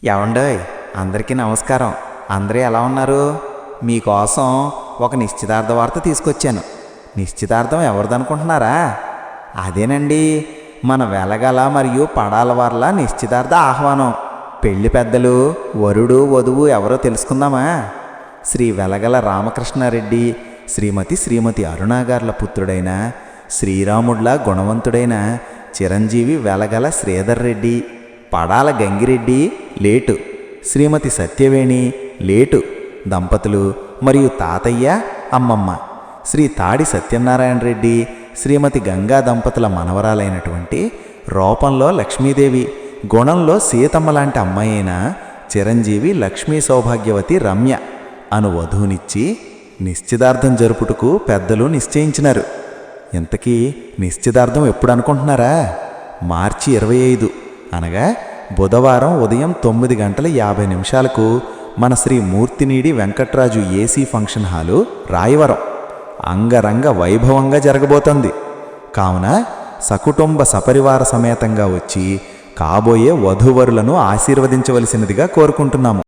ఏవండోయ్, అందరికీ నమస్కారం. అందరూ ఎలా ఉన్నారు? మీకోసం ఒక నిశ్చితార్థ వార్త తీసుకొచ్చాను. నిశ్చితార్థం ఎవరిదనుకుంటున్నారా? అదేనండి, మన వెలగల మరియు పడాల వార్ల నిశ్చితార్థ ఆహ్వానం. పెళ్లి పెద్దలు, వరుడు వధువు ఎవరో తెలుసుకుందామా? శ్రీ వెలగల రామకృష్ణారెడ్డి, శ్రీమతి అరుణాగార్ల పుత్రుడైన శ్రీరాముడ్లా గుణవంతుడైన చిరంజీవి వెలగల శ్రీధర్ రెడ్డి, పడాల గంగిరెడ్డి లేటు, శ్రీమతి సత్యవేణి లేటు దంపతులు మరియు తాతయ్య అమ్మమ్మ శ్రీ తాడి సత్యనారాయణ రెడ్డి, శ్రీమతి గంగా దంపతుల మనవరాలైనటువంటి రూపంలో లక్ష్మీదేవి, గుణంలో సీతమ్మ లాంటి అమ్మాయి అయిన చిరంజీవి లక్ష్మీ సౌభాగ్యవతి రమ్య అను వధువునిచ్చి నిశ్చితార్థం జరుపుటకు పెద్దలు నిశ్చయించినారు. ఇంతకీ నిశ్చితార్థం ఎప్పుడు అనుకుంటున్నారా? మార్చి 25 అనగా బుధవారం ఉదయం 9:50 మన Shri Murthinidi Venkatraju AC function hall, Rayavaram అంగరంగ వైభవంగా జరగబోతోంది. కావున సకుటుంబ సపరివార సమేతంగా వచ్చి కాబోయే వధూవరులను ఆశీర్వదించవలసినదిగా కోరుకుంటున్నాము.